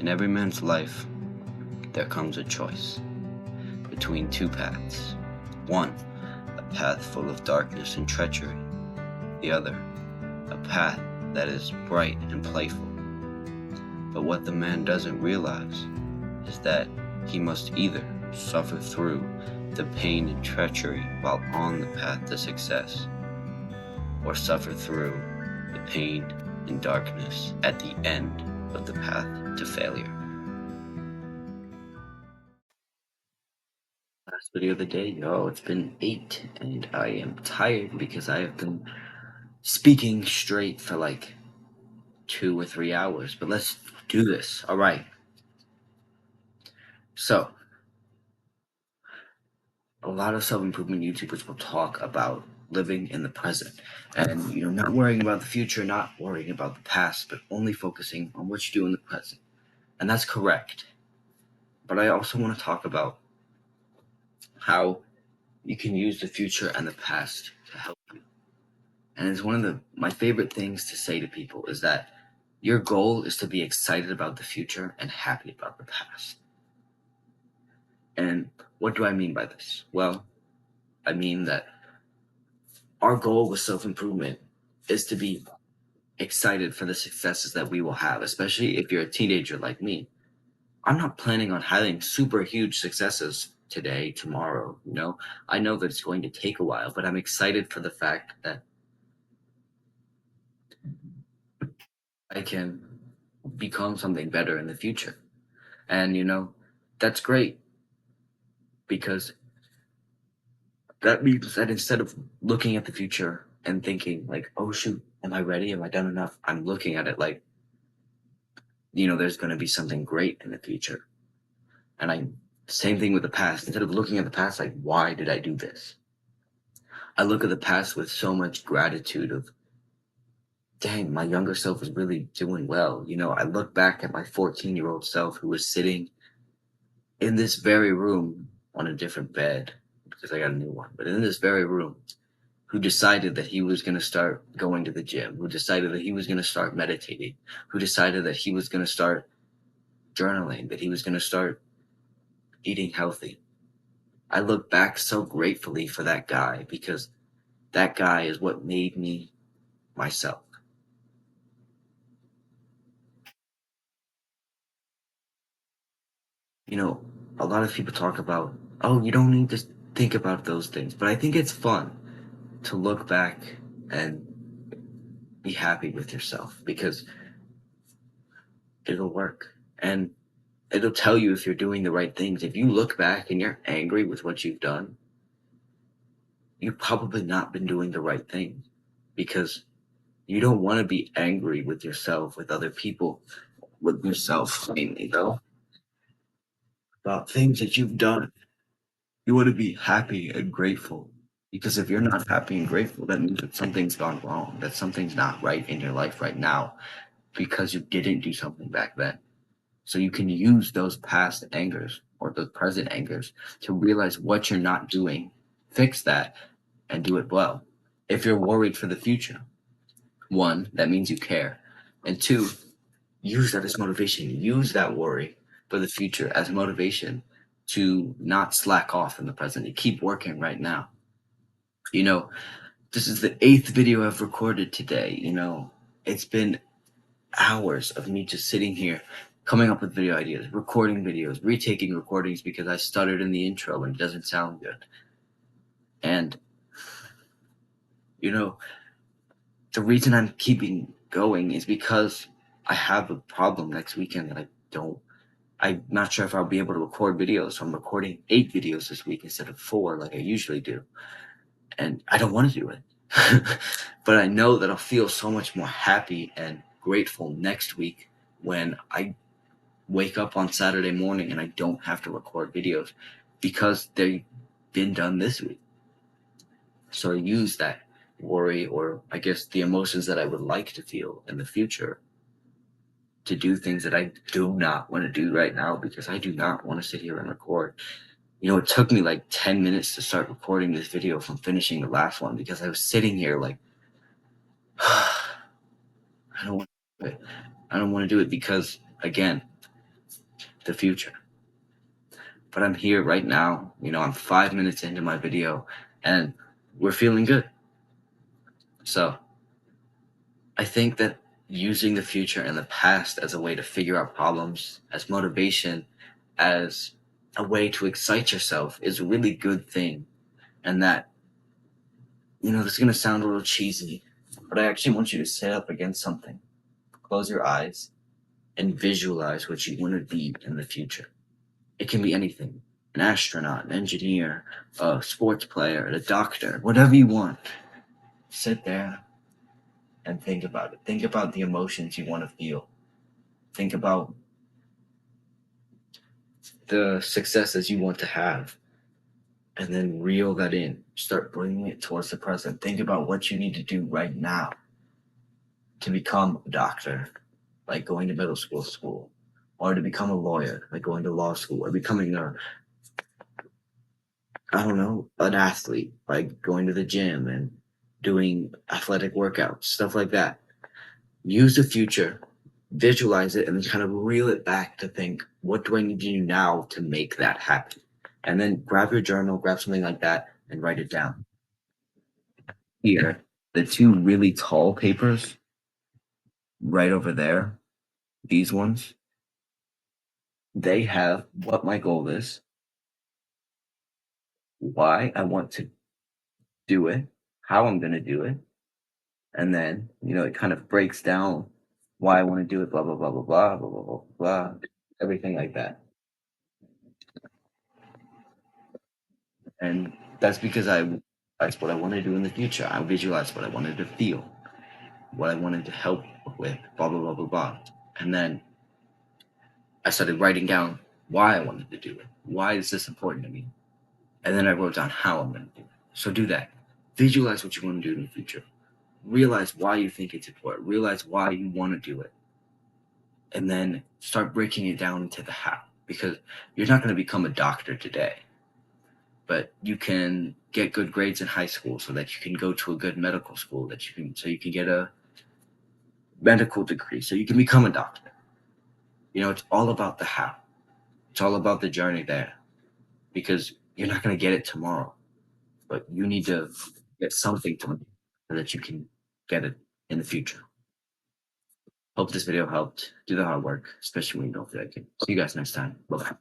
In every man's life, there comes a choice between two paths. One, a path full of darkness and treachery. The other, a path that is bright and playful. But what the man doesn't realize is that he must either suffer through the pain and treachery while on the path to success, or suffer through the pain and darkness at the end of the path to failure. Last video of the day, yo, it's been 8 and I am tired because I have been speaking straight for like 2 or 3 hours, but let's do this. All right. So, a lot of self-improvement YouTubers will talk about living in the present and, not worrying about the future, not worrying about the past, but only focusing on what you do in the present. And that's correct. But I also want to talk about how you can use the future and the past to help you. And it's one of my favorite things to say to people is that your goal is to be excited about the future and happy about the past. And what do I mean by this? Well, I mean that our goal with self-improvement is to be excited for the successes that we will have, especially if you're a teenager like me. I'm not planning on having super huge successes today, tomorrow, I know that it's going to take a while, but I'm excited for the fact that I can become something better in the future. And, that's great because that means that instead of looking at the future and thinking like, oh shoot, am I ready? Am I done enough? I'm looking at it like, there's going to be something great in the future. And same thing with the past. Instead of looking at the past, like, why did I do this? I look at the past with so much gratitude of, dang, my younger self is really doing well. I look back at my 14-year-old self who was sitting in this very room on a different bed because I got a new one, but in this very room, who decided that he was going to start going to the gym, who decided that he was going to start meditating, who decided that he was going to start journaling, that he was going to start eating healthy. I look back so gratefully for that guy because that guy is what made me myself. A lot of people talk about, oh, you don't need to think about those things, but I think it's fun to look back and be happy with yourself because it'll work and it'll tell you if you're doing the right things. If you look back and you're angry with what you've done, you've probably not been doing the right thing because you don't want to be angry with yourself, with other people, with yourself mainly, though, about things that you've done. You want to be happy and grateful because if you're not happy and grateful, that means that something's gone wrong, that something's not right in your life right now because you didn't do something back then. So you can use those past angers or those present angers to realize what you're not doing, fix that, and do it well. If you're worried for the future, one, that means you care. And two, use that as motivation. Use that worry for the future as motivation to not slack off in the present, to keep working right now. This is the 8th video I've recorded today. It's been hours of me just sitting here coming up with video ideas, recording videos, retaking recordings because I stuttered in the intro and it doesn't sound good. And, the reason I'm keeping going is because I have a problem next weekend that I'm not sure if I'll be able to record videos. So I'm recording 8 videos this week instead of 4 like I usually do. And I don't want to do it. But I know that I'll feel so much more happy and grateful next week when I wake up on Saturday morning and I don't have to record videos because they've been done this week. So I use that worry, or I guess the emotions that I would like to feel in the future, to do things that I do not want to do right now because I do not want to sit here and record. It took me like 10 minutes to start recording this video from finishing the last one because I was sitting here like, I don't want to do it. I don't want to do it because, again, the future. But I'm here right now. I'm 5 minutes into my video and we're feeling good. So I think that using the future and the past as a way to figure out problems, as motivation, as a way to excite yourself is a really good thing. And that, this is going to sound a little cheesy, but I actually want you to sit up against something, close your eyes, and visualize what you want to be in the future. It can be anything: an astronaut, an engineer, a sports player, a doctor, whatever you want. Sit there and think about it. Think about the emotions you want to feel. Think about the successes you want to have, and then reel that in. Start bringing it towards the present. Think about what you need to do right now to become a doctor, like going to middle school, or to become a lawyer, like going to law school, or becoming I don't know, an athlete, like going to the gym and doing athletic workouts, stuff like that. Use the future, visualize it, and then kind of reel it back to think, what do I need to do now to make that happen? And then grab your journal, grab something like that, and write it down. Here, the two really tall papers right over there, these ones, they have what my goal is, why I want to do it, how I'm going to do it, and then it kind of breaks down why I want to do it, blah blah blah blah blah blah blah blah blah, everything like that. And that's because that's what I want to do in the future. I visualized what I wanted to feel, what I wanted to help with, blah blah blah blah blah. And then I started writing down why I wanted to do it. Why is this important to me? And then I wrote down how I'm going to do it. So do that. Visualize what you want to do in the future. Realize why you think it's important. Realize why you want to do it. And then start breaking it down into the how. Because you're not going to become a doctor today, but you can get good grades in high school so that you can go to a good medical school, so you can get a medical degree, so you can become a doctor. It's all about the how. It's all about the journey there, because you're not going to get it tomorrow, but you need to get something to so that you can get it in the future. Hope this video helped. Do the hard work, especially when you don't feel like it. See you guys next time. Bye bye.